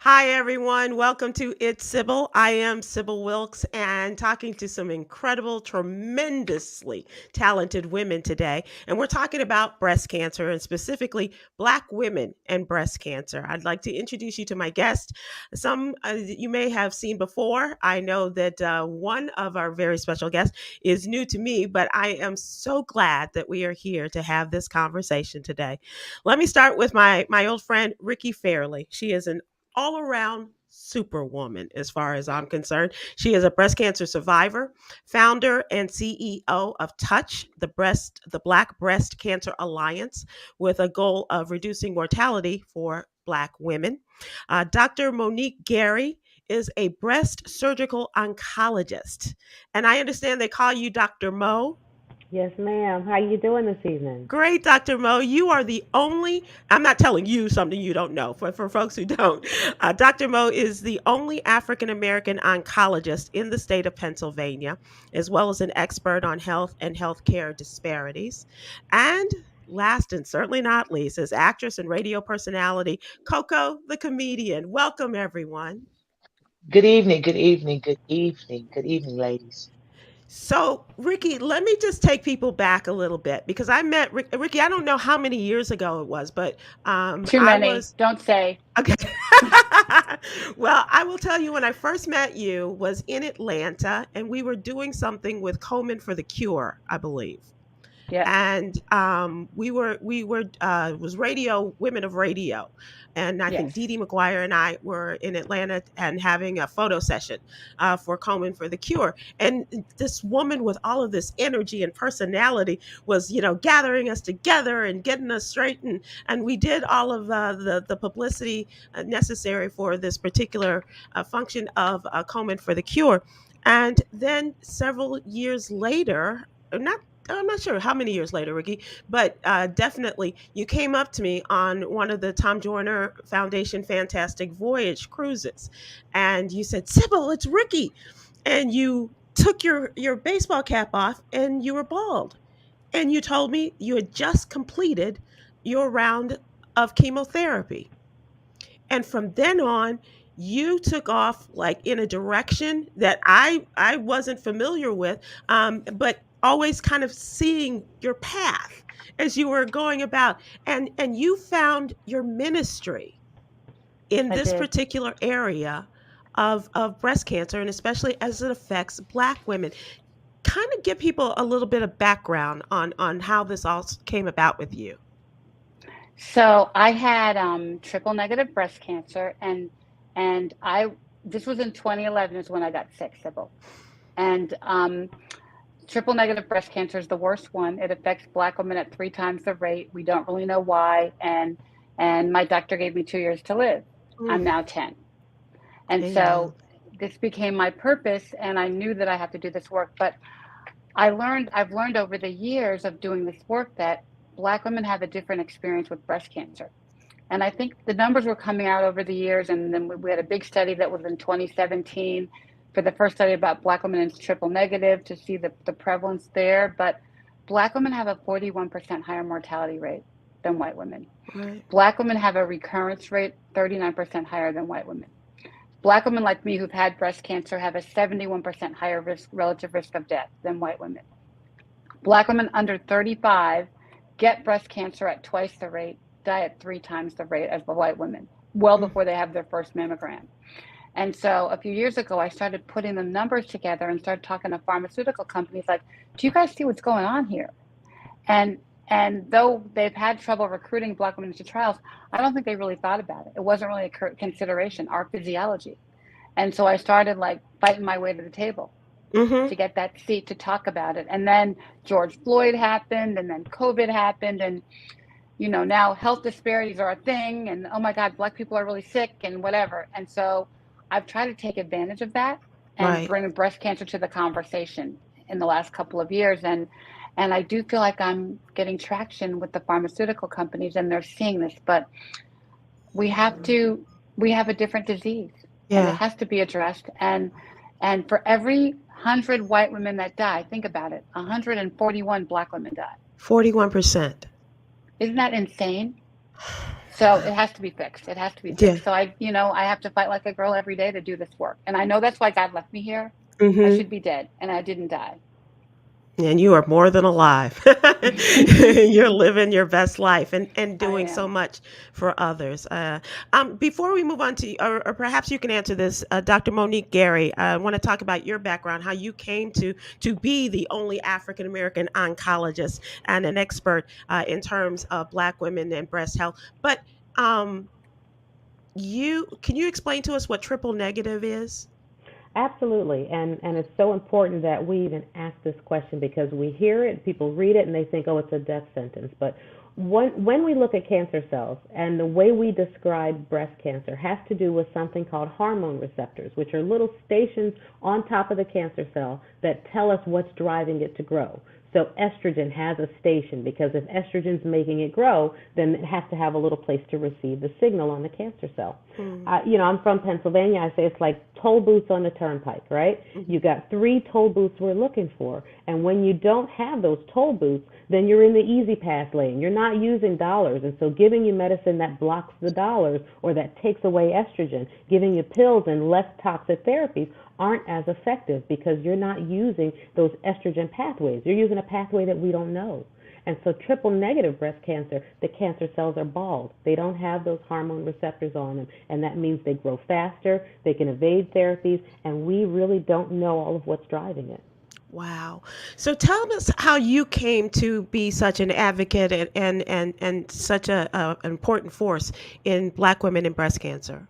Hi, everyone. Welcome to It's Sybil. I am Sybil Wilkes and talking to some incredible, tremendously talented women today. And we're talking about breast cancer and specifically Black women and breast cancer. I'd like to introduce you to my guest. Some you may have seen before. I know that one of our very special guests is new to me, but I am so glad that we are here to have this conversation today. Let me start with my old friend, Ricki Fairely. She is an all around superwoman as far as I'm concerned. She is a breast cancer survivor, founder and CEO of Touch, the Black Breast Cancer Alliance, with a goal of reducing mortality for Black women. Dr. Monique Gary is a breast surgical oncologist. And I understand they call you Dr. Mo. Yes, ma'am. How you doing this evening? Great, Dr. Mo. You are the only, I'm not telling you something you don't know, for folks who don't. Dr. Mo is the only African American oncologist in the state of Pennsylvania, as well as an expert on health and healthcare disparities. And last and certainly not least, is actress and radio personality Coco, the comedian. Welcome, everyone. Good evening, good evening, good evening, good evening, ladies. So, Ricki, let me just take people back a little bit because I met Ricki. I don't know how many years ago it was, but Too I many. was Don't say. okay. Well, I will tell you when I first met you was in Atlanta, and we were doing something with Komen for the Cure, I believe. Yes. And we were was radio women of radio, and I think Yes. Dee Dee McGuire and I were in Atlanta and having a photo session for Komen for the Cure. And this woman with all of this energy and personality was, gathering us together and getting us straight. And we did all of the publicity necessary for this particular function of Komen for the Cure. And then several years later, not I'm not sure how many years later, Ricki, but definitely you came up to me on one of the Tom Joyner Foundation Fantastic Voyage cruises, and you said, "Sybil, it's Ricki," and you took your baseball cap off and you were bald, and you told me you had just completed your round of chemotherapy, and from then on you took off like in a direction that I wasn't familiar with, but always kind of seeing your path as you were going about, and you found your ministry in I this did. particular area of breast cancer, and especially as it affects Black women. Kind of give people a little bit of background on how this all came about with you. So I had triple negative breast cancer, and I this was in 2011 is when I got sick, Sybil. And triple negative breast cancer is the worst one. It affects Black women at 3 times the rate. We don't really know why, and my doctor gave me 2 years to live. I'm Mm, now 10, and amen. so this became my purpose, and I knew that I have to do this work, but I've learned over the years of doing this work that Black women have a different experience with breast cancer. And I think the numbers were coming out over the years. And then we had a big study that was in 2017 for the first study about Black women in triple negative to see the prevalence there. But Black women have a 41% higher mortality rate than white women. Right. Black women have a recurrence rate 39% higher than white women. Black women like me who've had breast cancer have a 71% higher relative risk of death than white women. Black women under 35 get breast cancer at twice the rate, die at 3 times the rate as the white women, well Mm, before they have their first mammogram. And so a few years ago, I started putting the numbers together and started talking to pharmaceutical companies like, do you guys see what's going on here? And and though they've had trouble recruiting Black women into trials, I don't think they really thought about it. It wasn't really a consideration, our physiology. And so I started like fighting my way to the table mm-hmm. to get that seat to talk about it. And then George Floyd happened, and then COVID happened, and now health disparities are a thing, and oh my God, Black people are really sick and whatever. And so I've tried to take advantage of that and Right. bring breast cancer to the conversation in the last couple of years. And I do feel like I'm getting traction with the pharmaceutical companies, and they're seeing this, but we have to we have a different disease, and it Yeah. has to be addressed. And for every 100 white women that die, think about it, 141 Black women die. 41%. Isn't that insane? So it has to be fixed. It has to be Yeah. fixed. So I have to fight like a girl every day to do this work. And I know that's why God left me here. I Hmm. should be dead, and I didn't die. And you are more than alive. You're living your best life and I doing so am. much for others. Before we move on to, or perhaps you can answer this, Dr. Monique Gary, I want to talk about your background, how you came to be the only African American oncologist and an expert in terms of Black women and breast health. But um, you can you explain to us what triple negative is? Absolutely. And it's so important that we even ask this question because we hear it, people read it, and they think, oh, it's a death sentence. But when we look at cancer cells, and the way we describe breast cancer has to do with something called hormone receptors, which are little stations on top of the cancer cell that tell us what's driving it to grow. So estrogen has a station because if estrogen's making it grow, then it has to have a little place to receive the signal on the cancer cell. Mm, I'm from Pennsylvania. I say it's like toll booths on the turnpike, right? mhm. You got 3 toll booths we're looking for, and when you don't have those toll booths, then you're in the easy pass lane. You're not using dollars, and so giving you medicine that blocks the dollars or that takes away estrogen, giving you pills and less toxic therapies aren't as effective because you're not using those estrogen pathways. You're using a pathway that we don't know. And so triple negative breast cancer, the cancer cells are bald. They don't have those hormone receptors on them, and that means they grow faster, they can evade therapies, and we really don't know all of what's driving it. Wow. So tell us how you came to be such an advocate and such an important force in Black women and breast cancer.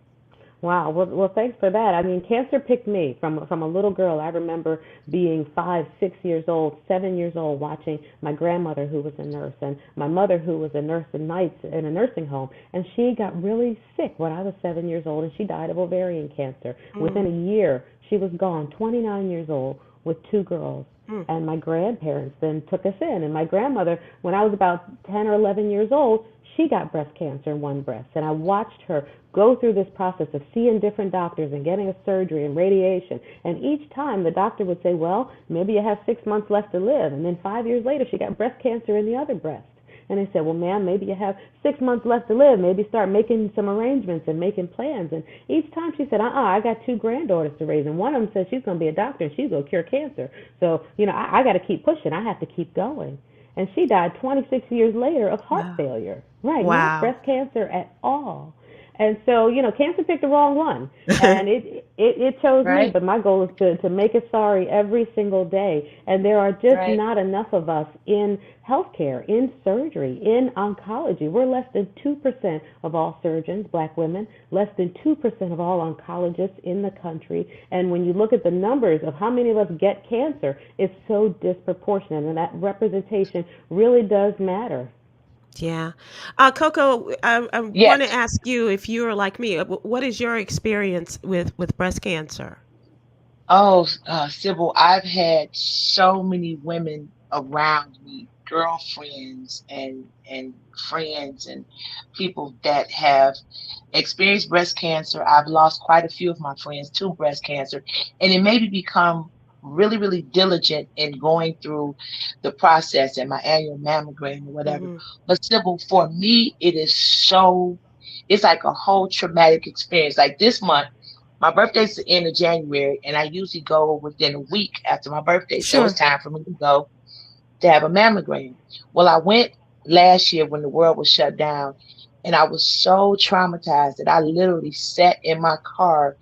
Wow. Well, thanks for that. I mean, cancer picked me from a little girl. I remember being 5, 6 years old, 7 years old, watching my grandmother, who was a nurse, and my mother, who was a nurse at nights in a nursing home, and she got really sick when I was 7 years old, and she died of ovarian cancer. Within Mm, a year, she was gone. 29 years old with 2 girls. mm, And my grandparents then took us in. And my grandmother, when I was about 10 or 11 years old, she got breast cancer in one breast. And I watched her go through this process of seeing different doctors and getting a surgery and radiation. And each time the doctor would say, well, maybe you have 6 months left to live. And then 5 years later, she got breast cancer in the other breast. And they said, well, ma'am, maybe you have 6 months left to live. Maybe start making some arrangements and making plans. And each time she said, I got 2 granddaughters to raise. And one of them said she's going to be a doctor and she's going to cure cancer. So, I got to keep pushing. I have to keep going. And she died 26 years later of heart wow. failure. Right, not Wow. breast cancer at all. And so, cancer picked the wrong one, and it chose me. Right? But my goal is to make it sorry every single day. And there are just Right. not enough of us in healthcare, in surgery, in oncology. We're less than 2% of all surgeons, Black women, less than 2% of all oncologists in the country. And when you look at the numbers of how many of us get cancer, it's so disproportionate, and that representation really does matter. Yeah. Coco, I want to Yes. ask you if you're like me. What is your experience with breast cancer? Oh, Sybil, I've had so many women around me, girlfriends and friends and people that have experienced breast cancer. I've lost quite a few of my friends to breast cancer, and it made me become really, really diligent in going through the process and my annual mammogram or whatever. Hmm. But Sybil, for me, it's like a whole traumatic experience. Like this month. My birthday's the end of January, and I usually go within a week after my birthday. So it's Sure. time for me to go to have a mammogram. Well, I went last year when the world was shut down, and I was so traumatized that I literally sat in my car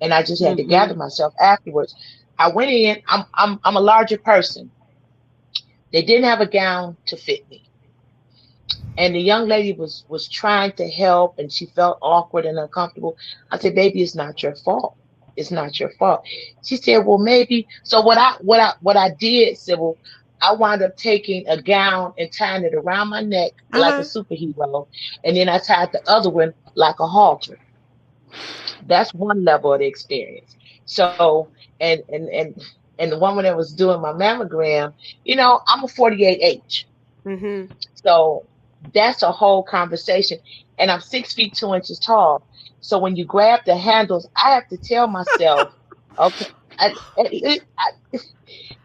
and I just had to Hmm. gather myself afterwards. I went in, I'm a larger person. They didn't have a gown to fit me. And the young lady was trying to help and she felt awkward and uncomfortable. I said, baby, it's not your fault. It's not your fault. She said, well, maybe. So what I did, Sybil, I wound up taking a gown and tying it around my neck like a Uh-huh. superhero. And then I tied the other one like a halter. That's one level of the experience. So and the woman that was doing my mammogram, I'm a 48H. Hmm. So that's a whole conversation. And I'm 6 feet 2 inches tall. So when you grab the handles, I have to tell myself, okay, I,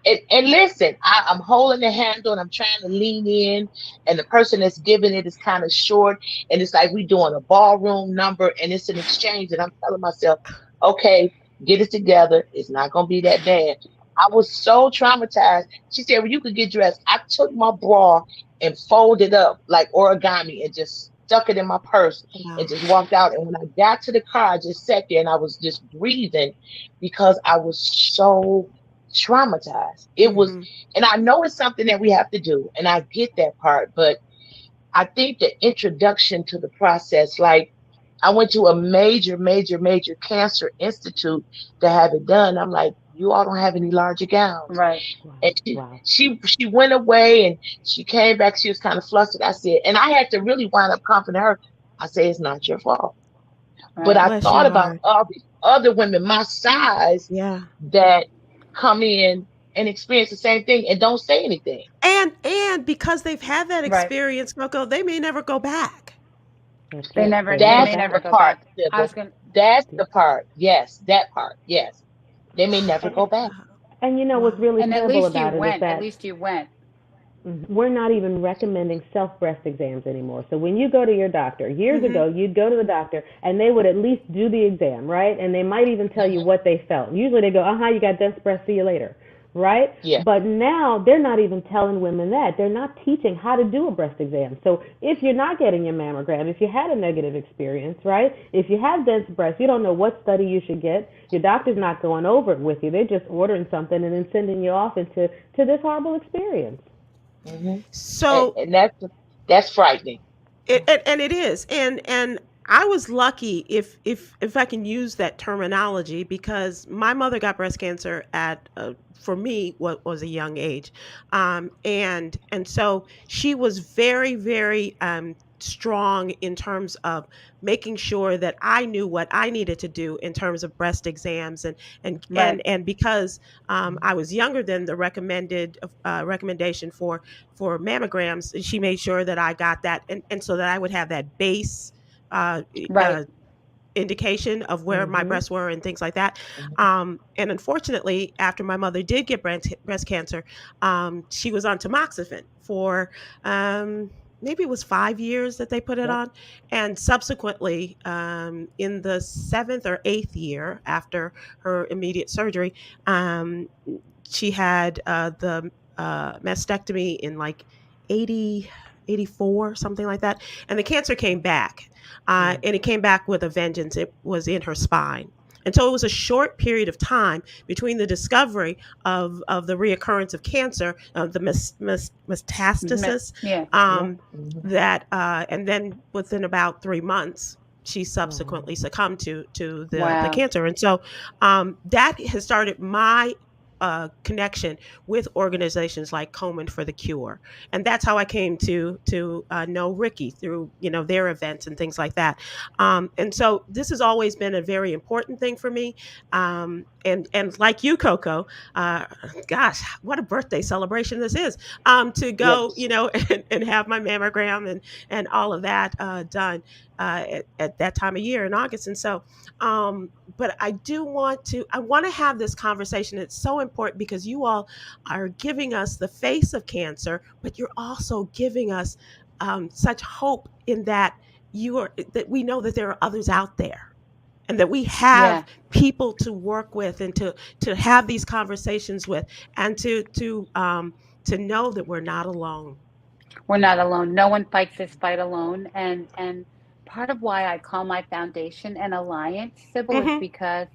And listen, I'm holding the handle and I'm trying to lean in, and the person that's giving it is kind of short, and it's like we doing a ballroom number, and it's an exchange, and I'm telling myself, okay, get it together. It's not gonna be that bad. I was so traumatized. She said, "Well, you could get dressed." I took my bra and folded up like origami and just stuck it in my purse and Wow. just walked out. And when I got to the car, I just sat there and I was just breathing because I was so traumatized. It was, Mm-hmm. and I know it's something that we have to do, and I get that part, but I think the introduction to the process, like I went to a major cancer institute to have it done. I'm like, you all don't have any larger gowns. Right. And Wow. she Wow. she she went away and she came back. She was kind of flustered. I said, and I had to really wind up comforting her. I said, it's not your fault. But Right. I Bless thought your about heart. all the other women my size Yeah. that come in and experience the same thing and don't say anything. And because they've had that Right. experience, Coco, they may never go back. That's They it. never They never they may That's back. never the go part, back. I was Sybil. gonna That's Yeah. the part. Yes, that part. Yes. They may never And, go back. and you know what's Wow. really and at terrible least you about it is went. At that least you went. we're not even recommending self breast exams anymore. So when you go to your doctor, years Mm-hmm. ago, you'd go to the doctor and they would at least do the exam, right? And they might even tell you Hmm. what they felt. Usually they go, you got dense breast, see you later, right? Yeah. But now they're not even telling women that. They're not teaching how to do a breast exam. So if you're not getting your mammogram, if you had a negative experience, right? If you have dense breast, you don't know what study you should get. Your doctor's not going over it with you. They're just ordering something and then sending you off into this horrible experience. Hmm. And, So and that's frightening. and it is, and I was lucky, if I can use that terminology, because my mother got breast cancer at for me what was a young age, and so she was very strong in terms of making sure that I knew what I needed to do in terms of breast exams, Right. and because Mhm. I was younger than the recommendation for mammograms, she made sure that I got that, and so that I would have that base uh, Right. uh, indication of where my Mhm. breasts were and things like that. Mhm. And unfortunately, after my mother did get breast cancer, she was on tamoxifen for maybe it was 5 years that they put it Yep. on. And subsequently, in the seventh or eighth year after her immediate surgery, um, she had the mastectomy in like 80, 84, something like that. And the cancer came back, Yeah. and it came back with a vengeance. It was in her spine. And so it was a short period of time between the discovery of the reoccurrence of cancer, the metastasis, Yeah. um, Yep. Mhm. and then within about 3 months, she Wow. subsequently succumbed to the Wow. cancer. And so that has started my connection with organizations like Komen for the Cure, and that's how I came to know Ricki through their events and things like that. And so this has always been a very important thing for me. And like you, Coco, uh, gosh, what a birthday celebration this is! To go, Yes. and have my mammogram and all of that done at that time of year in August. And so, but I want to have this conversation. It's so important because you all are giving us the face of cancer, but you're also giving us such hope in that we know that there are others out there, and that we have Yeah. people to work with, and to have these conversations with, and to know that we're not alone. We're not alone. No one fights this fight alone. And part of why I call my foundation an alliance, Sybil, is Hmm. because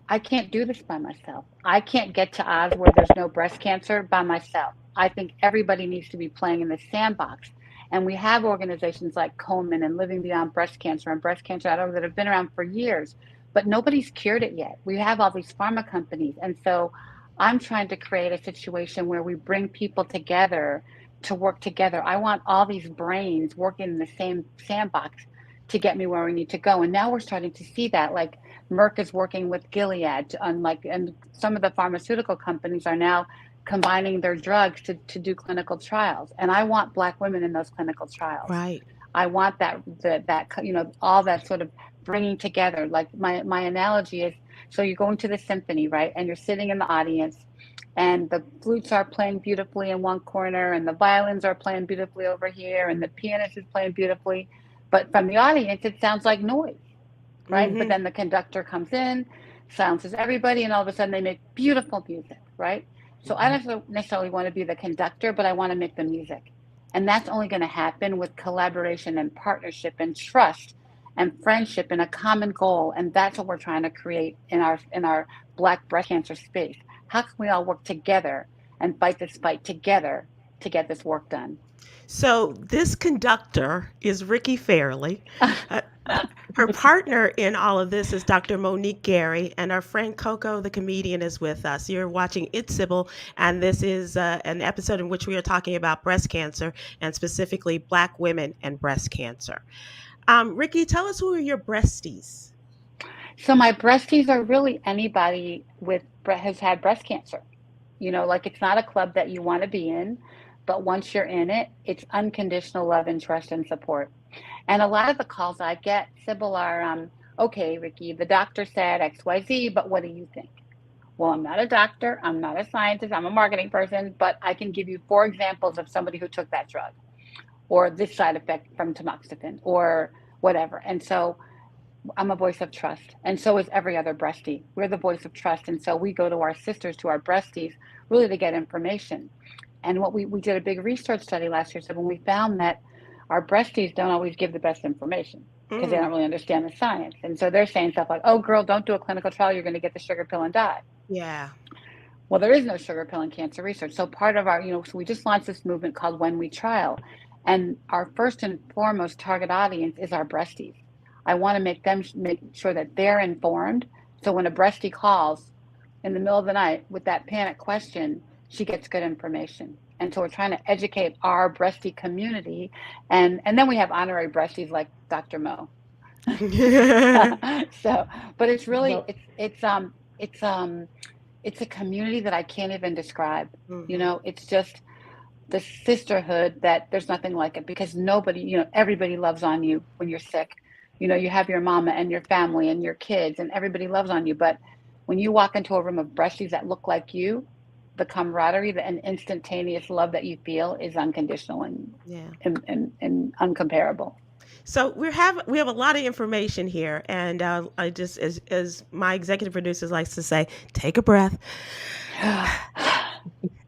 I can't do this by myself. I can't get to Oz where there's no breast cancer by myself. I think everybody needs to be playing in the sandbox. And we have organizations like Komen and Living Beyond Breast Cancer and Breast Cancer Out that have been around for years, but nobody's cured it yet. We have all these pharma companies. And so I'm trying to create a situation where we bring people together to work together. I want all these brains working in the same sandbox to get me where we need to go. And now we're starting to see that. Like Merck is working with Gilead on and some of the pharmaceutical companies are now combining their drugs to do clinical trials. And I want Black women in those clinical trials. Right. I want that all that sort of bringing together. Like my analogy is, so you're going to the symphony, right? And you're sitting in the audience, and the flutes are playing beautifully in one corner, and the violins are playing beautifully over here, and the pianist is playing beautifully. But from the audience, it sounds like noise, right? But Mm-hmm. then the conductor comes in, silences everybody, and all of a sudden they make beautiful music, right? So I don't necessarily want to be the conductor, but I want to make the music. And that's only going to happen with collaboration and partnership and trust and friendship and a common goal. And that's what we're trying to create in our Black breast cancer space. How can we all work together and fight this fight together to get this work done? So this conductor is Ricki Fairly. Uh, Her partner in all of this is Dr. Monique Gary, and our friend Coco, the comedian, is with us. You're watching It's Sybil, and this is an episode in which we are talking about breast cancer and specifically Black women and breast cancer. Ricki, tell us, who are your breasties? So my breasties are really anybody with has had breast cancer. You know, like it's not a club that you want to be in, but once you're in it, it's unconditional love and trust and support. And a lot of the calls I get, Sybil, are, okay, Ricki, the doctor said XYZ, but what do you think? Well, I'm not a doctor, I'm not a scientist, I'm a marketing person, but I can give you 4 examples of somebody who took that drug or this side effect from tamoxifen or whatever. And so I'm a voice of trust. And so is every other breastie. We're the voice of trust. And so we go to our sisters, to our breasties, really to get information. And what we did a big research study last year. So when we found that our breasties don't always give the best information because they Mm, don't really understand the science. And so they're saying stuff like, oh, girl, don't do a clinical trial. You're going to get the sugar pill and die. yeah. Well, there is no sugar pill in cancer research. So part of our, so we just launched this movement called When We Trial. And our first and foremost target audience is our breasties. I want to make sure that they're informed. So when a breastie calls in the middle of the night with that panic question, she gets good information. And so we're trying to educate our breastie community. And then we have honorary breasties like Dr. Mo. So, but it's really, Well, it's a community that I can't even describe. You Mhm. know, it's just the sisterhood that there's nothing like it because nobody, everybody loves on you when you're sick. You know, you have your mama and your family and your kids and everybody loves on you. But when you walk into a room of breasties that look like you, the camaraderie, and instantaneous love that you feel is unconditional Yeah. and uncomparable. So we have a lot of information here, and I just, as my executive producer likes to say, take a breath.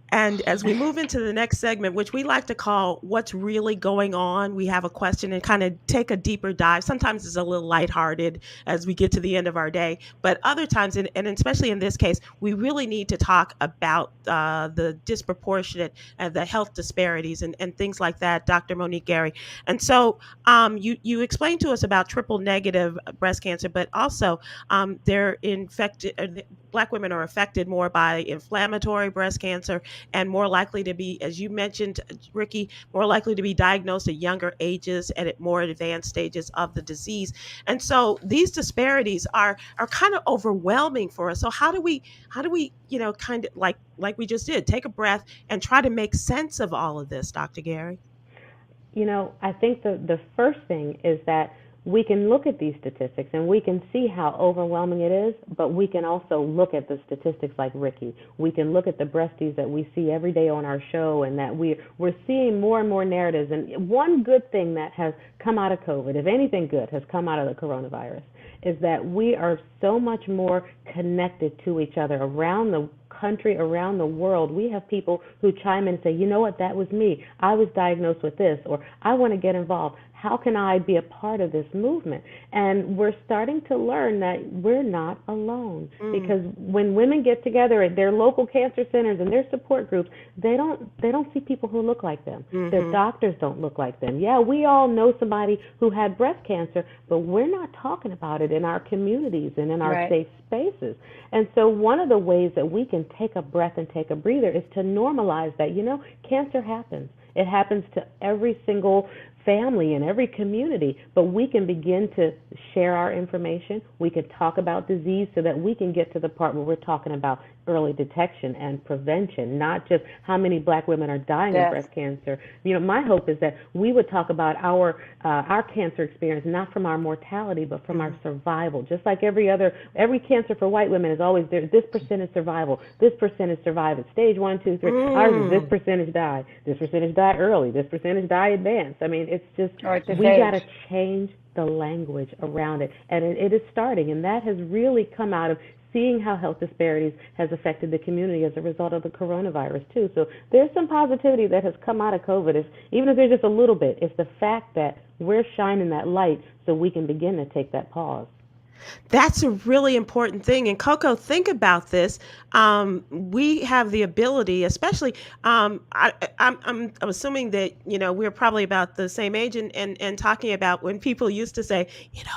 And as we move into the next segment, which we like to call What's Really Going On, we have a question and kind of take a deeper dive. Sometimes it's a little lighthearted as we get to the end of our day, but other times, and especially in this case, we really need to talk about the disproportionate, the health disparities and things like that, Dr. Monique Gary. And so you explained to us about triple negative breast cancer, but also they're infected, Black women are affected more by inflammatory breast cancer and more likely to be, as you mentioned, Ricki, more likely to be diagnosed at younger ages and at more advanced stages of the disease. And so these disparities are kind of overwhelming for us. So how do we kind of like we just did, take a breath and try to make sense of all of this, Dr. Gary? I think the first thing is that we can look at these statistics and we can see how overwhelming it is, but we can also look at the statistics like Ricki. We can look at the breasties that we see every day on our show, and that we're seeing more and more narratives. And one good thing that has come out of COVID, if anything good has come out of the coronavirus, is that we are so much more connected to each other around the country, around the world. We have people who chime in and say, you know what, that was me. I was diagnosed with this, or I want to get involved. How can I be a part of this movement? And we're starting to learn that we're not alone. Mm, Because when women get together at their local cancer centers and their support groups, they don't see people who look like them. Their mm-hmm. doctors don't look like them. Yeah, we all know somebody who had breast cancer, but we're not talking about it in our communities and in our Right. safe spaces. And so one of the ways that we can take a breath and take a breather is to normalize that, cancer happens. It happens to every single family in every community, but we can begin to share our information. We could talk about disease so that we can get to the part where we're talking about early detection and prevention, not just how many black women are dying of Yes. breast cancer. My hope is that we would talk about our cancer experience not from our mortality but from our survival. Just like every cancer for white women is always there. This percentage survival. This percentage survive at stage 1, 2, 3. Ours is this percentage die. This percentage die early. This percentage die advanced. I mean, it's just we got to change the language around it, and it is starting, and that has really come out of seeing how health disparities has affected the community as a result of the coronavirus too. So there's some positivity that has come out of COVID, even if there's just a little bit. It's the fact that we're shining that light so we can begin to take that pause. That's a really important thing. And Coco, think about this. We have the ability, especially, I'm assuming that, we're probably about the same age and talking about when people used to say,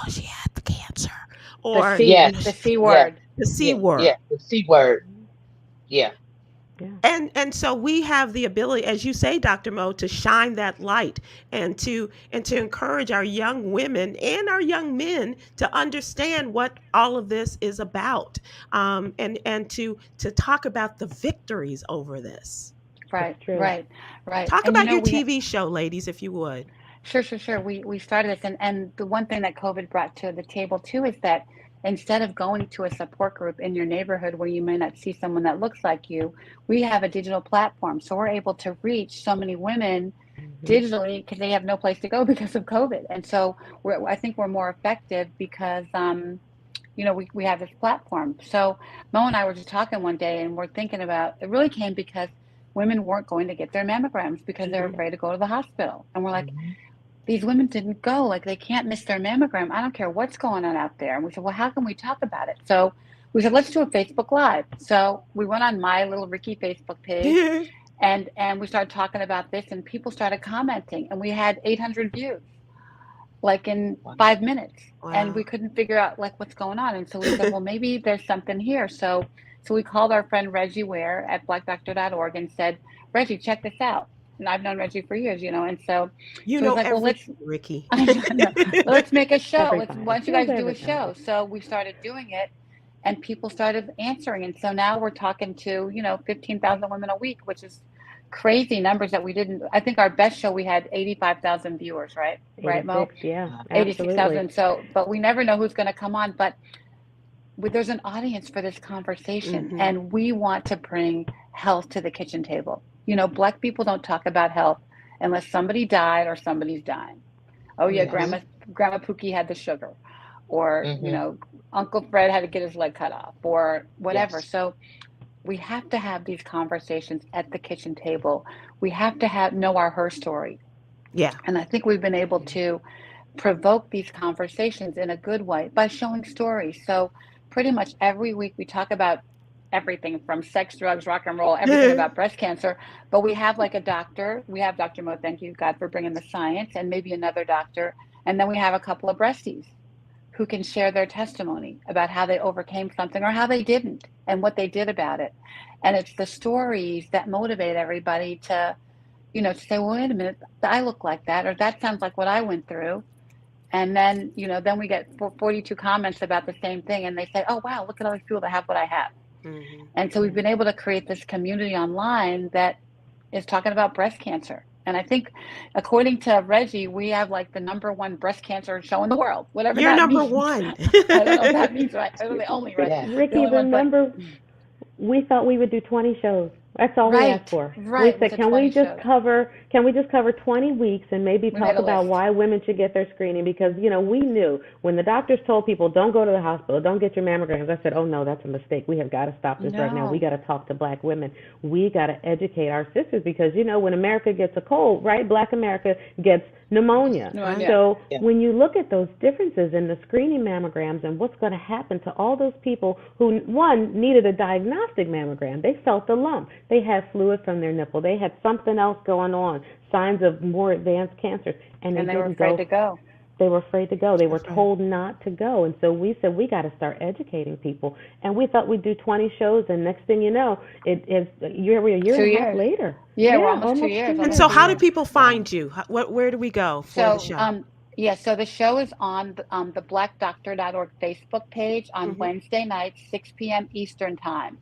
she had the cancer or Yes. The C Yes. word. the C Yeah. word. Yeah. The C word. Yeah. Yeah. And so we have the ability, as you say, Dr. Mo, to shine that light and to encourage our young women and our young men to understand what all of this is about, and to talk about the victories over this. Right, It's true. right, right. Talk And about your TV show, ladies, if you would. sure. We started this, and the one thing that COVID brought to the table too is that instead of going to a support group in your neighborhood where you may not see someone that looks like you, we have a digital platform, so we're able to reach so many women Mm-hmm. digitally because they have no place to go because of COVID, and so I think we're more effective because we have this platform. So Mo and I were just talking one day, and we're thinking about it. Really came because women weren't going to get their mammograms because they're afraid to go to the hospital, and we're like, Mm-hmm. these women didn't go, like they can't miss their mammogram. I don't care what's going on out there. And we said, well, how can we talk about it? So we said, let's do a Facebook Live. So we went on my little Ricki Facebook page, and we started talking about this, and people started commenting, and we had 800 views like in 5 minutes. And we Wow. couldn't figure out like what's going on. And so we said, well, maybe there's something here. So we called our friend Reggie Ware at blackdoctor.org and said, Reggie, check this out. And I've known Reggie for years, and so You he's know like, well, everything, Ricki. I don't know. Let's make a show. Everybody. Why don't you He knows guys do a everything. show? So we started doing it, and people started answering. And so now we're talking to, 15,000 women a week, which is crazy numbers that we didn't. I think our best show, we had 85,000 viewers, right? Right, Mo? 86, yeah, absolutely. 86,000. So, but we never know who's going to come on. But there's an audience for this conversation, Mhm. and we want to bring health to the kitchen table. Black people don't talk about health unless somebody died or somebody's dying. Oh yeah, Mhm. Grandma Pookie had the sugar, or Mhm. Uncle Fred had to get his leg cut off, or whatever. Yes. So we have to have these conversations at the kitchen table. We have to know her story, Yeah. and I think we've been able to provoke these conversations in a good way by showing stories. So pretty much every week we talk about everything from sex, drugs, rock and roll, everything about breast cancer. But we have like a doctor. We have Dr. Mo, thank you, God, for bringing the science, and maybe another doctor. And then we have a couple of breasties who can share their testimony about how they overcame something or how they didn't and what they did about it. And it's the stories that motivate everybody to, to say, well, wait a minute, I look like that, or that sounds like what I went through. And then, then we get 42 comments about the same thing. And they say, oh, wow, look at all these people that have what I have. Mhm. And so we've been able to create this community online that is talking about breast cancer. And I think, according to Reggie, we have like the #1 breast cancer show in the world, whatever You're that number means. one. I don't know if that means right. Or the only, right? Yes. The Ricki, only one, but remember we thought we would do 20 shows. That's all we asked for. right. We said, It's a can we 20 just shows. cover 20 weeks and maybe We talk made a about list. why women should get their screening? Because, we knew when the doctors told people, don't go to the hospital, don't get your mammograms, I said, oh no, that's a mistake. We have got to stop this right now. We No. got to talk to black women. We got to educate our sisters because, when America gets a cold, right, black America gets pneumonia. Pneumonia. So Yeah. when you look at those differences in the screening mammograms and what's going to happen to all those people who, one, needed a diagnostic mammogram, they felt the lump, they had fluid from their nipple, they had something else going on, signs of more advanced cancers, and And they were didn't afraid go. to go. They were afraid to go. They were That's right. told not to go. And so we said, we got to start educating people. And we thought we'd do 20 shows. And next thing you know, it is a year and Two a half years. later. Yeah, we're Yeah, almost two almost years. 2 And Almost years. so, two how do years. people Wow. find you? Where do we go for the So, show? yeah, so the show is on the blackdoctor.org Facebook page on Hmm. Wednesday nights, 6 p.m. Eastern time.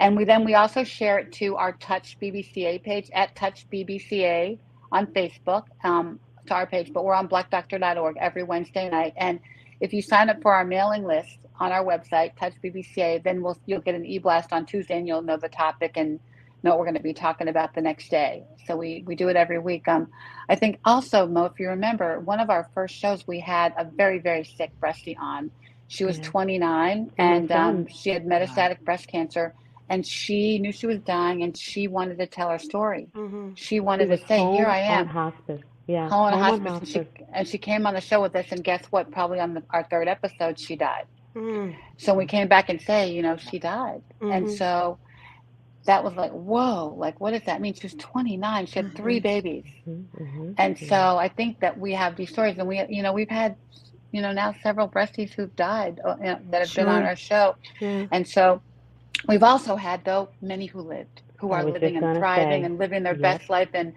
And we also share it to our Touch BBCA page at Touch BBCA on Facebook, to our page, but we're on blackdoctor.org every Wednesday night. And if you sign up for our mailing list on our website, Touch BBCA, then you'll get an e-blast on Tuesday and you'll know the topic and know what we're going to be talking about the next day. So we do it every week. I think also, Mo, if you remember, one of our first shows, we had a very, very sick breastie on. She was Yeah. 29 And my and son. she had Wow. metastatic breast cancer, and she knew she was dying and she wanted to tell her story. Hmm. She She wanted to was say, here home I on am, hospice. Yeah, home in home on hospice. And hospice. she came on the show with us, and guess what? Probably on our third episode, she died. Hmm. So we came back and say, she died. And Hmm. so that was like, whoa, like, what does that mean? She was 29. She had three Hmm. babies. Mm-hmm. And Yeah. so I think that we have these stories, and we've had, now several breasties who've died, that have been on Sure. our show. Yeah. And so we've also had, though, many who lived, who I are was living just and gonna thriving say. and living their Yep. best life, and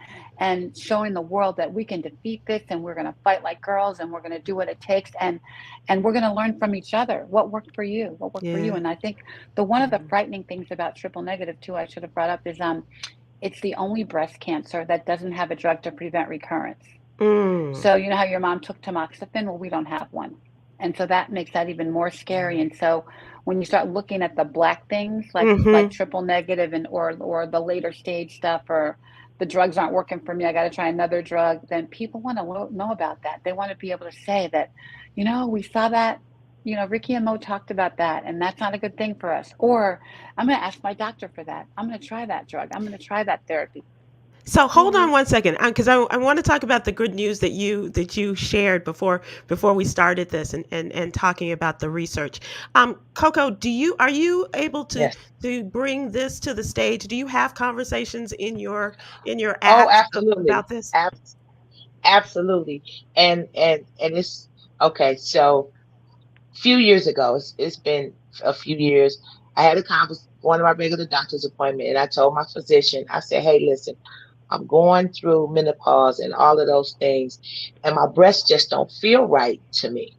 showing the world that we can defeat this, and we're going to fight like girls, and we're going to do what it takes, and we're going to learn from each other. What worked for you? Yeah. And I think one of the Mm-hmm. frightening things about triple negative too, I should have brought up, is it's the only breast cancer that doesn't have a drug to prevent recurrence. Mm. So you know how your mom took tamoxifen? Well, we don't have one. And so that makes that even more scary. Wow. And so when you start looking at the black things like Hmm. triple negative and or the later stage stuff, or the drugs aren't working for me, I got to try another drug, then people want to know about that. They want to be able to say that, we saw that, Ricki and Mo talked about that, and that's not a good thing for us. Or I'm going to ask my doctor for that. I'm going to try that drug. I'm going to try that therapy. So hold Yeah. on one second, because I want to talk about the good news that you shared before we started this, and talking about the research. Coco, are you able to Yes. bring this to the stage? Do you have conversations in your Oh, act absolutely. about this? Absolutely. And it's okay. So few years ago, it's been a few years. I had a one of my regular doctor's appointment, and I told my physician, I said, "Hey, listen, I'm going through menopause and all of those things, and my breasts just don't feel right to me."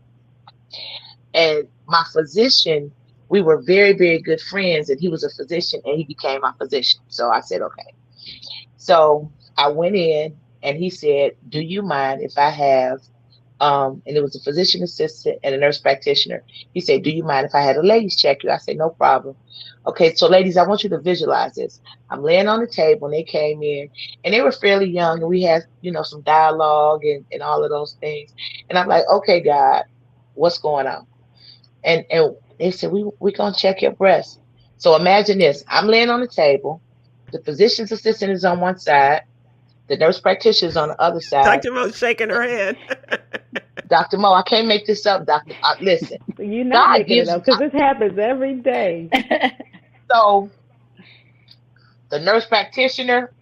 And my physician, we were very, very good friends, and he was a physician, and he became my physician. So I said, "Okay." So I went in, and he said, "Do you mind if I have," and it was a physician assistant and a nurse practitioner. He said, "Do you mind if I had a ladies check you?" I said, "No problem." Okay, so ladies, I want you to visualize this. I'm laying on the table, and they came in, and they were fairly young, and we had, some dialogue and all of those things. And I'm like, "Okay, God, what's going on?" And they said, "We gonna check your breast." So imagine this: I'm laying on the table, the physician's assistant is on one side, the nurse practitioner is on the other side. Dr. Mo shaking her head. Dr. Mo, I can't make this up, Doctor. Listen, You're not God making it gives. up because this happens every day. So the nurse practitioner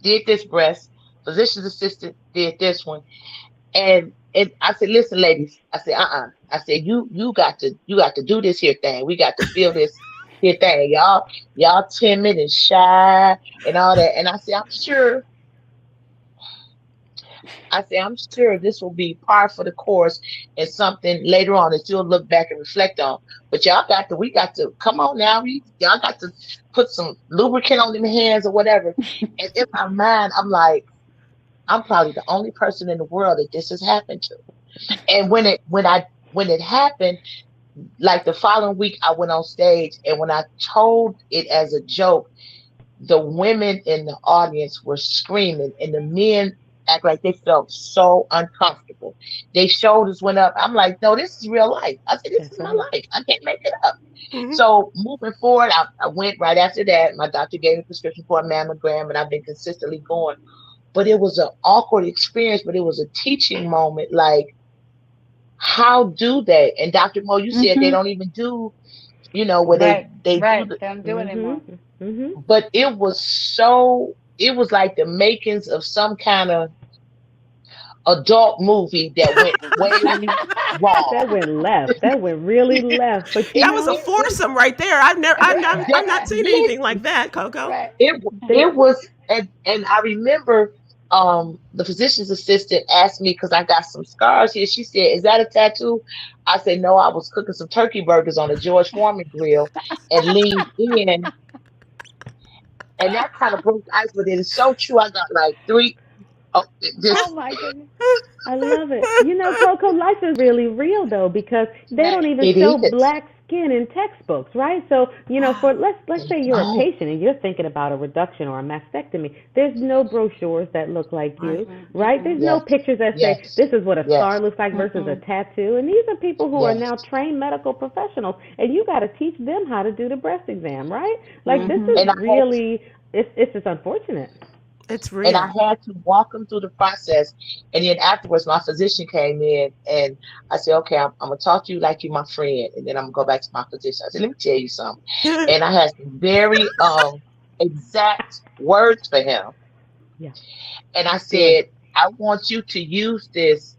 did this breast, physician's assistant did this one, and I said, "Listen, ladies," I said, I said, you got to do this here thing. We got to feel this here thing, y'all timid and shy and all that." And I say, "I'm sure this will be par for the course and something later on that you'll look back and reflect on. But we got to come on now. Y'all got to put some lubricant on them hands or whatever." And in my mind, I'm like, I'm probably the only person in the world that this has happened to. And when it happened, like the following week, I went on stage, and when I told it as a joke, the women in the audience were screaming, and the men act like they felt so uncomfortable. Their shoulders went up. I'm like, "No, this is real life." I said, "This That's is my right. life. I can't make it up." Hmm. So moving forward, I went right after that. My doctor gave me a prescription for a mammogram, and I've been consistently going. But it was an awkward experience, but it was a teaching moment. Like, how do they? And Dr. Mo, you said they Hmm. don't even do, where they Right, they do right. the, They don't do it anymore. Mhm. Mhm. but it was like the makings of some kind of adult movie that went way That wrong. went left. That went really left. But It That was a it was foursome right there. I've that not seen anything like listen. that, Coco. Right. they, It was, and I remember the physician's assistant asked me because I got some scars here. She said, "Is that a tattoo?" I said, "No, I was cooking some turkey burgers on a George Foreman grill and leaned in, and that kind of broke the ice." But it is so true. I got like three. Oh, Oh this my goodness. I love it. You know, Coco, life is really real though because they don't Right. even it show is. black skin in textbooks, right? So, for let's They say you're a don't. patient and you're thinking about a reduction or a mastectomy. There's no brochures that look like Right. you, Mm-mm, right? There's mm-mm, no Yes, pictures that say yes, this is what a scar yes, looks like versus a mm-mm. tattoo. And these are people who are now yes. trained medical professionals and you got to teach them how to do the breast exam, right? Like this Mm-hmm. is And I had really it's just unfortunate. It's and I real. had to walk them through the process. And then afterwards, my physician came in and I said, "Okay, I'm gonna talk to you like you're my friend." And then I'm gonna go back to my physician. I said, "Let me tell you something." And I had some very exact words for him. Yeah. And I Good. said, "I want you to use this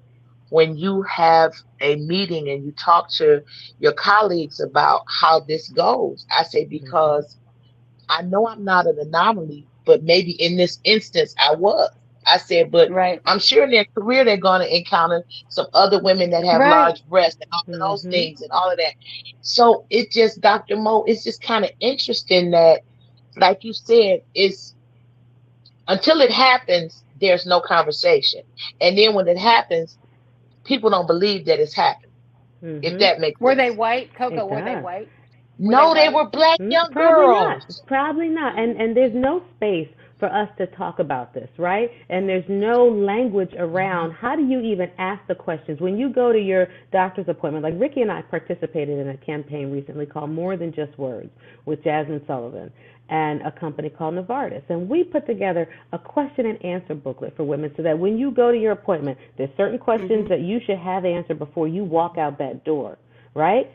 when you have a meeting and you talk to your colleagues about how this goes." I said, Mhm. "Because I know I'm not an anomaly, but maybe in this instance I was." I said, "But Right. I'm sure in their career they're going to encounter some other women that have Right. large breasts and all of those Mhm. things and all of that." So it just, Dr. Mo, it's just kind of interesting that, like you said, it's until it happens, there's no conversation. And then when it happens, people don't believe that it's happened, if Mhm. that makes Were they sense. white, Coco? It Were they does. white? Were they No, they white? were black young Probably not. girls. Probably not. And Mm. and there's no space for us to talk about this, right? And there's no language Mhm. around how do you even ask the questions when you go to your doctor's appointment. Like Ricki and I participated in a campaign recently called More Than Just Words with Jasmine Sullivan and a company called Novartis. And we put together a question and answer booklet for women so that when you go to your appointment, there's certain questions Hmm. that you should have answered before you walk out that door, right?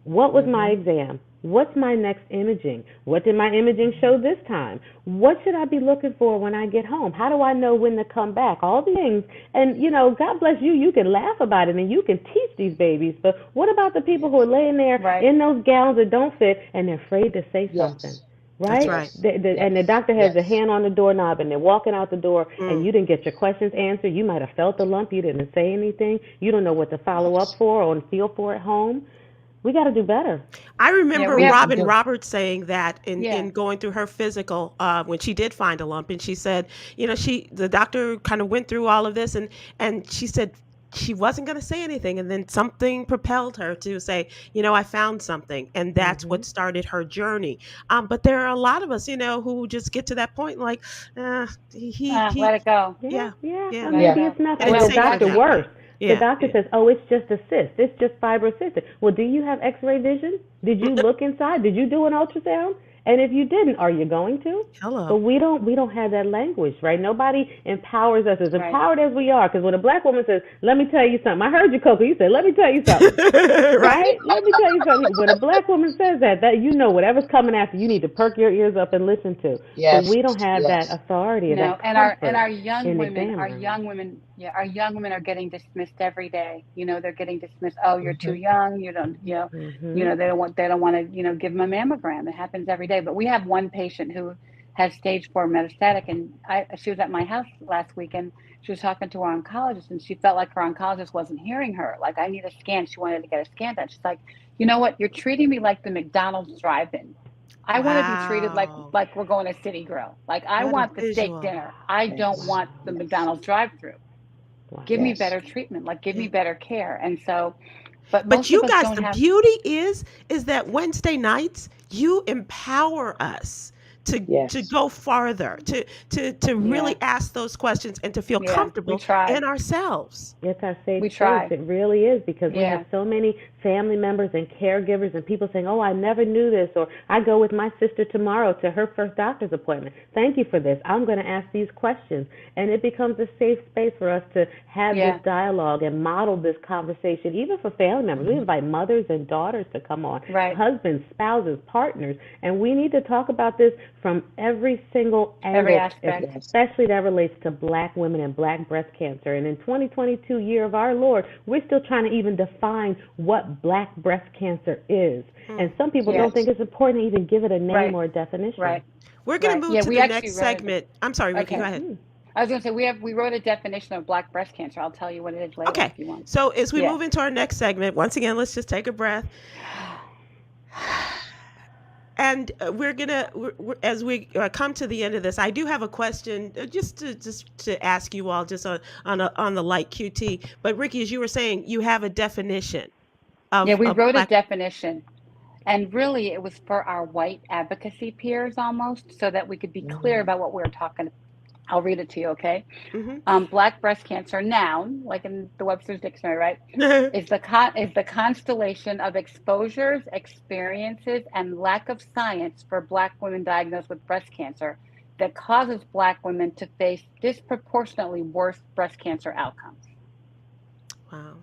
What was my Mhm. exam? What's my next imaging? What did my imaging show this time? What should I be looking for when I get home? How do I know when to come back? All these things. And, God bless you. You can laugh about it and you can teach these babies. But what about the people who are laying there Right. in those gowns that don't fit and they're afraid to say something? Yes. That's Right? right. Yes. And the Yes. doctor has the Yes. hand on the doorknob and they're walking out the door and Mm. you didn't get your questions answered. You might have felt the lump. You didn't say anything. You don't know what to follow up Yes. for or feel for at home. We got to do better. I Yeah, remember we have. We Robin do. Roberts saying that in Yeah. going through her physical when she did find a lump, and she said, the doctor kind of went through all of this, and she said she wasn't going to say anything, and then something propelled her to say, I found something, and that's what Mhm. started her journey. But there are a lot of us, who just get to that point, like, he, Let it go. Yeah, yeah, yeah. Or yeah, Yeah. maybe it's nothing. and And it's the Well, safer doctor that worse. way. The Yeah, doctor yeah. says, "Oh, it's just a cyst. It's just fibrocystic." Well, do you have X-ray vision? Did you look inside? Did you do an ultrasound? And if you didn't, are you going to? But Hello. we don't have that language, right? Nobody empowers us as right. empowered as we are. Because when a black woman says, "Let me tell you something," I heard you, Coco. You said, "Let me tell you something." Right. Right? Let me tell you something. When a black woman says that whatever's coming after, you need to perk your ears up and listen to. But Yes. we don't have that Yes. authority or No, that and comfort our young in the women, exam room. yeah, our young women are getting dismissed every day. They're getting dismissed. Oh, you're too Mhm. young. You don't, Mhm. they don't want to, give them a mammogram. It happens every day. But we have one patient who has stage 4 metastatic, and she was at my house last week, and she was talking to her oncologist, and she felt like her oncologist wasn't hearing her. Like, I need a scan. She wanted to get a scan done. She's like, you know what? You're treating me like the McDonald's drive-in. I want to be treated like Wow. we're going to City Grill. Like, I What a want the steak visual. dinner. I don't Yes. want Wow. the Yes. McDonald's drive-through. Wow. Give me Yes. better treatment. Like, give Yeah. me better care. And so, but But most of you us guys, don't the have. beauty is that Wednesday nights you empower us to Yes. go farther, to Yeah, really ask those questions and to feel yeah. We comfortable try. in ourselves. It's our safe We space. try. It really is because we have Yeah. so many family members and caregivers and people saying, oh, I never knew this, or I go with my sister tomorrow to her first doctor's appointment. Thank you for this. I'm going to ask these questions. And it becomes a safe space for us to have this dialogue and model this conversation, even for family members. We invite mothers and daughters to come on, husbands, spouses, partners, and we need to talk about this from every single angle, every aspect, especially that relates to Black women and Black breast cancer. And in 2022, year of our Lord, we're still trying to even define what Black breast cancer is. And some people don't think it's important to even give it a name or a definition. We're going to move to the next segment. I'm sorry, Ricki, go ahead. I was going to say, we wrote a definition of Black breast cancer. I'll tell you what it is later if you want. So as we move into our next segment, once again, let's just take a breath. And we're gonna, as we come to the end of this, I do have a question just to ask you all, just on the light QT. But Ricki, as you were saying, you have a definition. We wrote a definition, and really it was for our white advocacy peers almost, so that we could be clear about what we were talking about. I'll read it to you, okay? Black breast cancer, noun, like in the Webster's Dictionary, right, is the constellation of exposures, experiences, and lack of science for Black women diagnosed with breast cancer that causes Black women to face disproportionately worse breast cancer outcomes. Wow.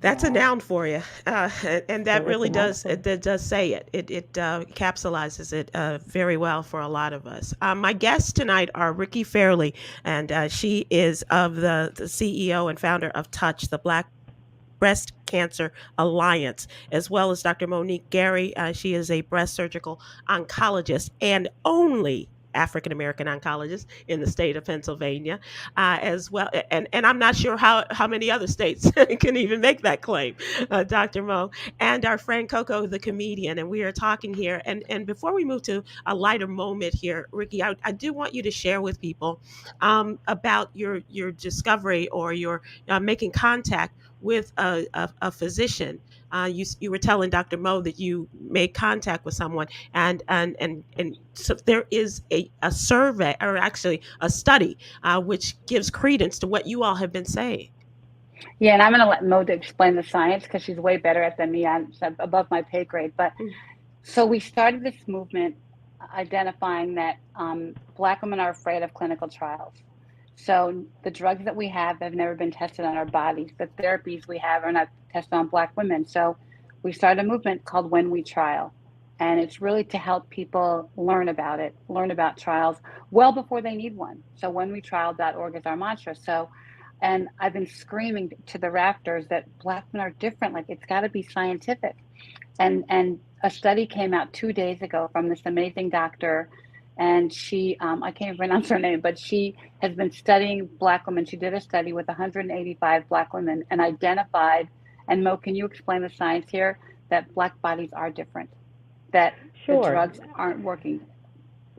That's a noun for you, and that really does say it. It capsulizes it very well for a lot of us. My guests tonight are Ricki Fairely, and she is of the CEO and founder of Touch, the Black Breast Cancer Alliance, as well as Dr. Monique Gary. She is a breast surgical oncologist and only African-American oncologist in the state of Pennsylvania, as well. And I'm not sure how many other states can even make that claim, Dr. Mo, and our friend Coco, the comedian. And we are talking here. And before we move to a lighter moment here, Ricki, I do want you to share with people about your discovery or your making contact with a physician. You were telling Dr. Mo that you made contact with someone, and so there is a survey, or actually a study, which gives credence to what you all have been saying. Yeah, and I'm going to let Mo explain the science because she's way better at than me. I'm above my pay grade. But so we started this movement identifying that Black women are afraid of clinical trials. So the drugs that we have never been tested on our bodies. The therapies we have are not tested on Black women. So we started a movement called When We Trial. And it's really to help people learn about it, learn about trials well before they need one. So whenwetrial.org is our mantra. So, and I've been screaming to the rafters that Black women are different. Like, it's got to be scientific. And a study came out 2 days ago from this amazing doctor. And she, I can't even pronounce her name, but she has been studying Black women. She did a study with 185 Black women and identified, and Mo, can you explain the science here, that Black bodies are different, that the drugs aren't working?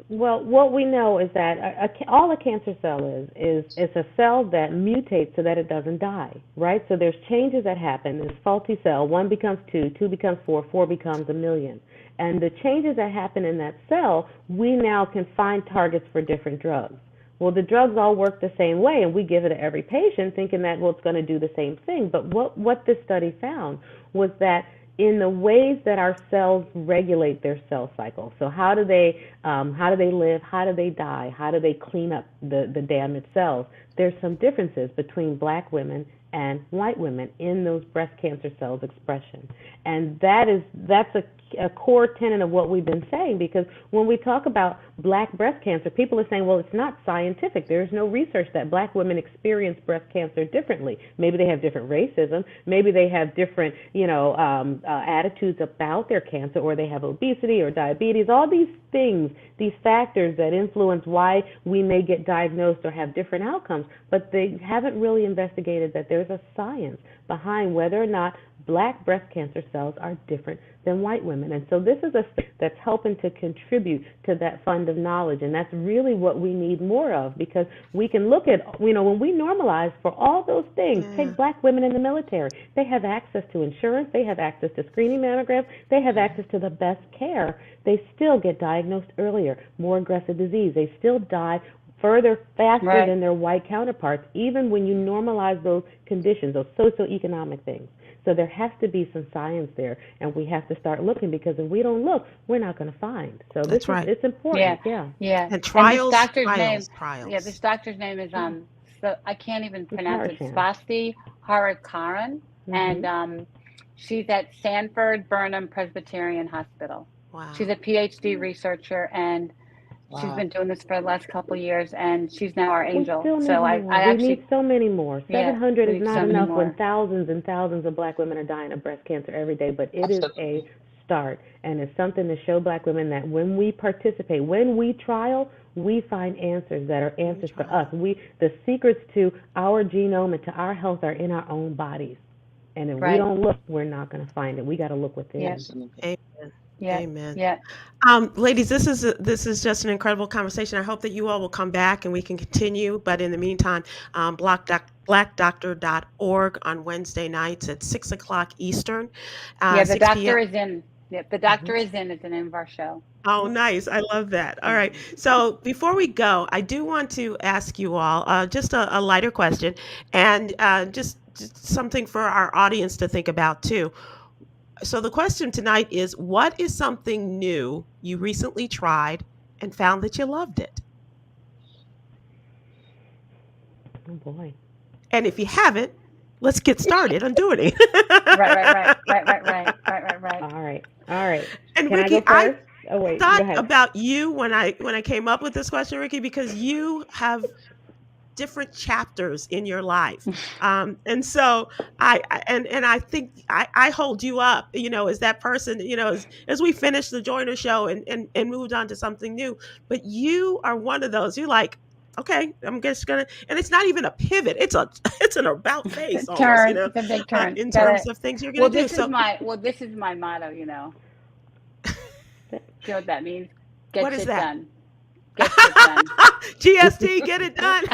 Well, what we know is that all a cancer cell is it's a cell that mutates so that it doesn't die, right? So there's changes that happen. This faulty cell, 1 becomes 2, 2 becomes 4, 4 becomes a million. And the changes that happen in that cell, we now can find targets for different drugs. Well, the drugs all work the same way, and we give it to every patient thinking that, well, it's going to do the same thing. But what this study found was that in the ways that our cells regulate their cell cycle, so how do they live, how do they die, how do they clean up the damaged cells, there's some differences between Black women and white women in those breast cancer cells expression. And that's a core tenet of what we've been saying, because when we talk about Black breast cancer, people are saying, well, it's not scientific. There's no research that Black women experience breast cancer differently. Maybe they have different racism. Maybe they have different, attitudes about their cancer, or they have obesity or diabetes, all these things, these factors that influence why we may get diagnosed or have different outcomes, but they haven't really investigated that there's a science behind whether or not Black breast cancer cells are different than white women. And so this is a that's helping to contribute to that fund of knowledge, and that's really what we need more of, because we can look at, when we normalize for all those things, take Black women in the military, they have access to insurance, they have access to screening mammograms, they have access to the best care, they still get diagnosed earlier, more aggressive disease, they still die faster than their white counterparts, even when you normalize those conditions, those socioeconomic things. So there has to be some science there, and we have to start looking, because if we don't look, we're not going to find. So That's right. it's Yeah, important. Yeah. yeah. And And this trials, doctor's name, trials, yeah, this trials. doctor's name is Yeah. so I can't even It's pronounce it. Harshan. Swasti Harakaran, and Mhm. she's at Sanford Burnham Presbyterian Hospital. She's Wow. a PhD researcher, and she's Wow. been doing this for the last couple of years, and she's now our We angel. still need So more. I We need actually, so many more. yeah, 700 we is need not so many enough when more. thousands and thousands of black women are dying of breast cancer every day, but it is a Absolutely. start, and it's something to show black women that when we participate, when we trial, we find answers that are We answers for us. try. The secrets to our genome and to our health are in our own bodies. And if we Right. don't look, we're not going to find it. We got to look Yeah, within. Absolutely. Amen. yeah, Amen. yeah. Ladies, this is just an incredible conversation. I hope that you all will come back and we can continue. But in the meantime, blackdoctor.org on Wednesday nights at 6 o'clock Eastern, Yeah, the 6 p.m. doctor is in. Yeah, the doctor is in is the name of our show. Oh, Yep. nice. I love that. All right. Mhm. So before we go, I do want to ask you all just a lighter question and just something for our audience to think about too. So the question tonight is, what is something new you recently tried and found that you loved it? Oh boy. And if you haven't, let's get started on doing Right, right, right, it. right, right, right, right, right, right. All right. All right. And Can I go Ricki, I first? Oh wait, go thought ahead. about you when I came up with this question, Ricki, because you have different chapters in your life, and so and I think I hold you up, as that person, as we finish the Joiner show and moved on to something new. But you are one of those. You're like, okay, I'm just gonna, and it's not even a pivot. It's a it's an about face almost, Turn. It's a big turn. in Gotta. terms of things you're gonna Well, do. this is So my well, this is my motto. Do you know what that means? Get what is shit that? done. Get shit done. GST, get it done.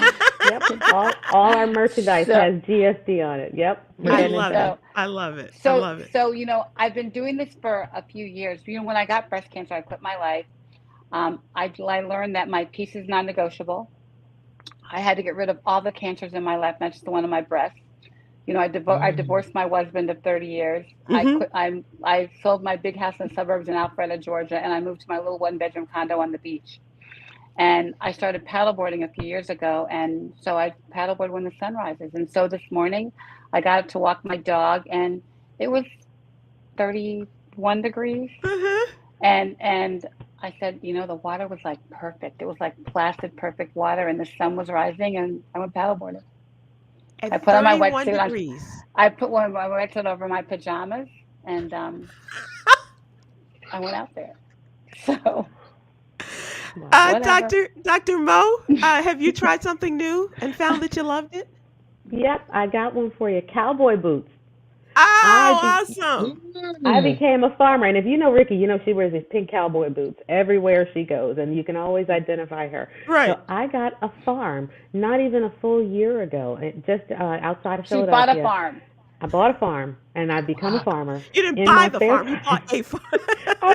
Yep. All our merchandise So, has GSD on it. Yep. I Getting it love it. done. so, I love it. I so, love it. so, I've been doing this for a few years. When I got breast cancer, I quit my life. I learned that my peace is non-negotiable. I had to get rid of all the cancers in my life, not just the one in my breast. I Mm. divorced my husband of 30 years. I Hmm. quit. I sold my big house in the suburbs in Alpharetta, Georgia, and I moved to my little one-bedroom condo on the beach. And I started paddleboarding a few years ago, and so I paddleboard when the sun rises. And so this morning, I got up to walk my dog, and it was 31 degrees, Uh-huh. and I said, the water was like perfect. It was like placid, perfect water, and the sun was rising, and I went paddleboarding. I At put on my 31 wetsuit. degrees. I put one of my wetsuit over my pajamas, and I went out there. So Wow. whatever. Dr. Mo, have you tried something new and found that you loved it? Yep. I got one for you. Cowboy boots. I Oh, be, awesome. I Mm. became a farmer, and if you know Ricki, she wears these pink cowboy boots everywhere she goes, and you can always identify her. So Right. I got a farm not even a full year ago, just outside of She bought a Philadelphia. farm. I bought a farm, and I've become a Wow. farmer You didn't in buy my the spare farm, you time. bought a farm.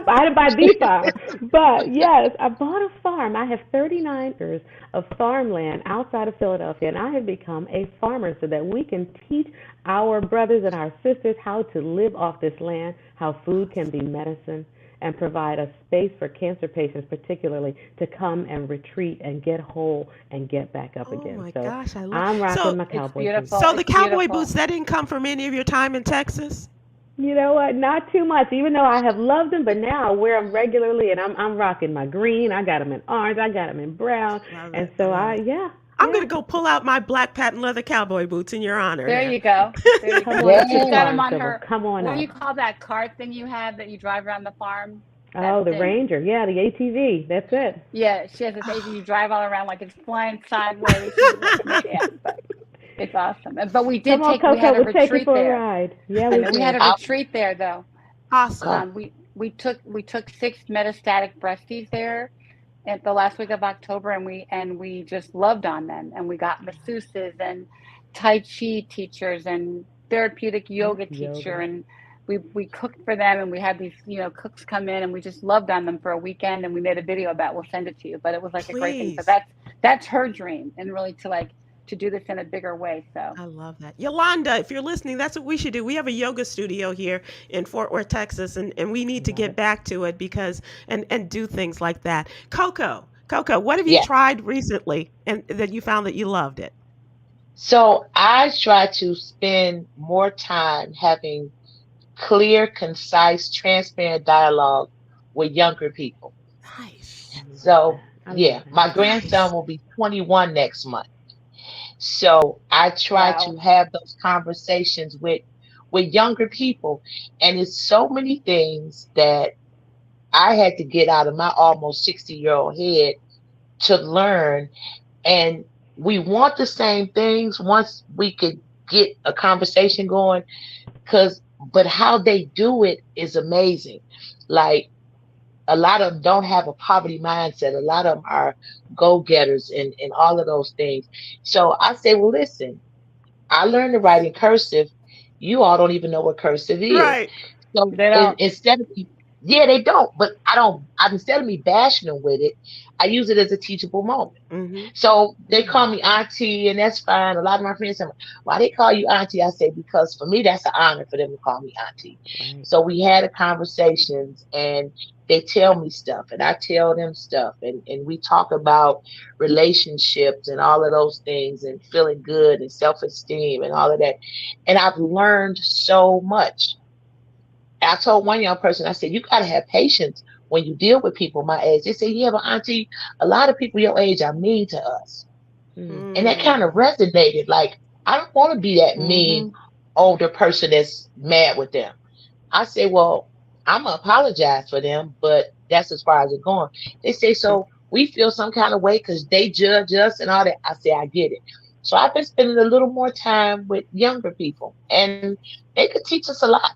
I didn't buy the farm, but yes, I bought a farm. I have 39 acres of farmland outside of Philadelphia, and I have become a farmer so that we can teach our brothers and our sisters how to live off this land, how food can be medicine, and provide a space for cancer patients, particularly, to come and retreat and get whole and get back up Oh again. my So gosh, I love I'm so rocking my It's cowboy boots. beautiful. so the It's cowboy boots beautiful. that didn't come from any of your time in Texas? You know what? Not too much, even though I have loved them. But now I wear them regularly, and I'm rocking my green. I got them in orange. I got them in brown, Love and it. I so love it. yeah, I'm yeah. gonna go pull out my black patent leather cowboy boots in your honor There there. you go. There you Come go. on up to She's the got Yeah. them farm, on Sybil. her. Come on What do up. you call that cart thing you have that you drive around the farm? That Oh, the thing. Ranger. Yeah, the ATV. That's it. Yeah, she has this ATV. You drive all around like it's flying sideways. She's like, man, but it's awesome. But we Come on, we Coco. had a We'll take you retreat for a there. ride. Yeah, I we know we had did. a I, retreat there though. Awesome. God. We took 6 metastatic breasties there at the last week of October, and we just loved on them, and we got masseuses and Tai Chi teachers and therapeutic Yep, yoga teacher, yoga. and we cooked for them, and we had these cooks come in, and we just loved on them for a weekend, and we made a video about. We'll send it to you, but it was like a great thing. So Please. that's her dream, and really to like to do this in a bigger way. So I love that. Yolanda, if you're listening, that's what we should do. We have a yoga studio here in Fort Worth, Texas, and we need to Love get it. back to it because and do things like that. Coco, Coco, what have you Yeah. tried recently and that you found that you loved it? So I try to spend more time having clear, concise, transparent dialogue with younger people. Nice. I love So that. I love yeah, that. my grandson Nice. will be 21 next month. So I try to wow. have those conversations with younger people. And it's so many things that I had to get out of my almost 60-year-old head to learn. And we want the same things once we could get a conversation going, because but how they do it is amazing. Like a lot of them don't have a poverty mindset. A lot of them are go-getters and all of those things. So I say, well, listen, I learned to write in cursive. You all don't even know what cursive is. Right. So They don't. instead of yeah, they don't. But I don't. Instead of me bashing them with it, I use it as a teachable moment. Mm-hmm. So they Mm. call me auntie, and that's fine. A lot of my friends say, "Why they call you auntie?" I say, because for me, that's an honor for them to call me auntie. Right. So we had a conversations, and they tell me stuff, and I tell them stuff, and we talk about relationships and all of those things, and feeling good and self-esteem and all of that. And I've learned so much. I told one young person, I said, you got to have patience when you deal with people my age. They say, yeah, but auntie, a lot of people your age are mean to us. Mm. And that kind of Mm. resonated. Like, I don't want to be that mean Hmm. older person that's mad with them. I say, well, I'm going to apologize for them, but that's as far as it's going. They say, so we feel some kind of way because they judge us and all that. I say, I get it. So I've been spending a little more time with younger people, and they could teach us a lot.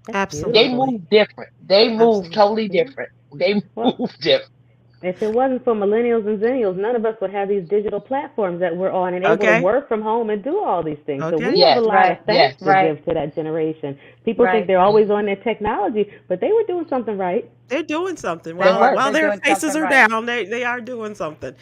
That's They beautiful. Absolutely. move different. They move Absolutely. totally Yeah. different. They Well, move different. if it wasn't for millennials and zennials, none of us would have these digital platforms that we're on and able to Okay. work from home and do all these things. So we Okay. have a Yes, lot of Right. thanks yes. to Right. give to that generation. People think Right. they're always Mhm. on their technology, but they were doing something right. They're doing something They while were. while They're their doing faces something are right. down. They are doing something.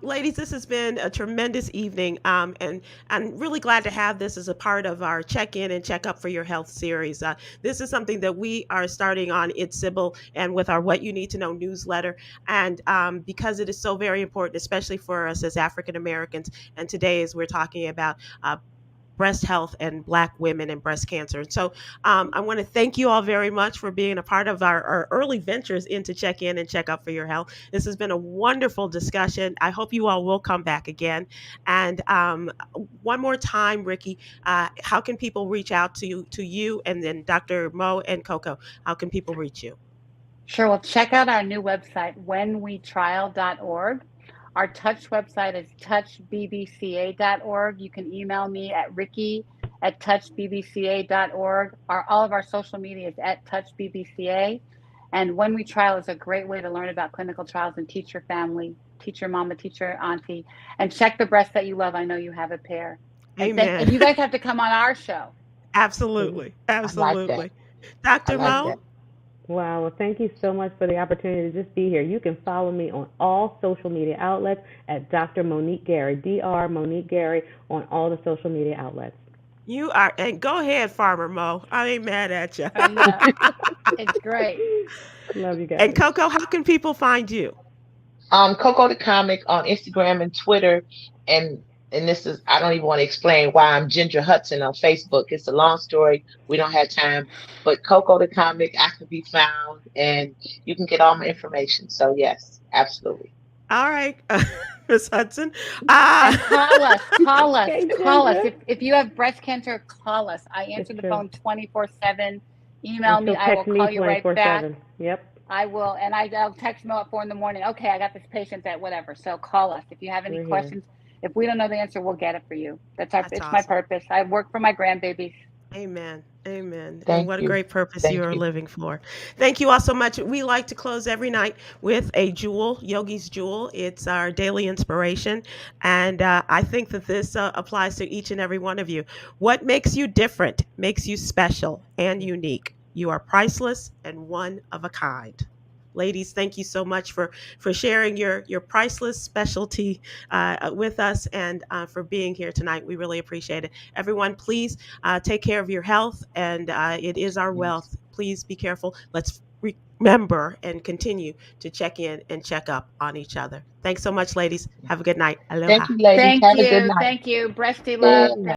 Ladies, this has been a tremendous evening. And I'm really glad to have this as a part of our check in and check up for your health series. This is something that we are starting on at Sybil and with our What You Need to Know newsletter. And because it is so very important, especially for us as African Americans. And today, as we're talking about breast health and Black women and breast cancer. And so I want to thank you all very much for being a part of our early ventures into check in and check up for your health. This has been a wonderful discussion. I hope you all will come back again. And one more time, Ricki, how can people reach out to you and then Dr. Mo and Coco? How can people reach you? Sure. Well, check out our new website, whenwetrial.org. Our Touch website is touchbbca.org. You can email me at Ricki at touchbbca.org. All of our social media is at touchbbca. And When We Trial is a great way to learn about clinical trials and teach your family, teach your mama, teach your auntie, and check the breast that you love. I know you have a pair. And Amen. you guys have to come on our show. Absolutely. I like that. Absolutely. I Dr. like Mo? that. Wow, well, thank you so much for the opportunity to just be here. You can follow me on all social media outlets at Dr. Monique Gary, Dr. Monique Gary, on all the social media outlets. You are, and go ahead, Farmer Mo. I ain't mad at you. I know. It's great. Love you And guys. Coco, how can people find you? Coco the comic on Instagram and Twitter, and this is, I don't even want to explain why I'm Ginger Hudson on Facebook. It's a long story. We don't have time, but Coco the comic, I can be found, and you can get all my information. So yes, absolutely. All right, Miss Hudson. And Ah, call us, call us, Okay, call us. Ginger. If you have breast cancer, call us. I It's answer the true. phone 24/7. And Email me. she'll I will text me call you right back. 24/7. Yep. I will, and I'll text Mo at 4 in the morning. Okay, I got this patient at whatever. So call us if you have any We're here. questions. If we don't know the answer, we'll get it for you. that's It's my awesome. purpose. I work for my grandbabies. Amen. Amen. And Thank what a you. great purpose you Thank are you. living for. Thank you all so much. We like to close every night with a jewel, Yogi's Jewel. It's our daily inspiration. And I think that this applies to each and every one of you. What makes you different makes you special and unique. You are priceless and one of a kind. Ladies, thank you so much for sharing your priceless specialty with us, and for being here tonight. We really appreciate it. Everyone, please take care of your health, and it is our Yes. wealth. Please be careful. Let's remember and continue to check in and check up on each other. Thanks so much, ladies. Have a good night. Thank Aloha. you, ladies. Thank Have a good you. night. Thank you. Breasty love. Good night.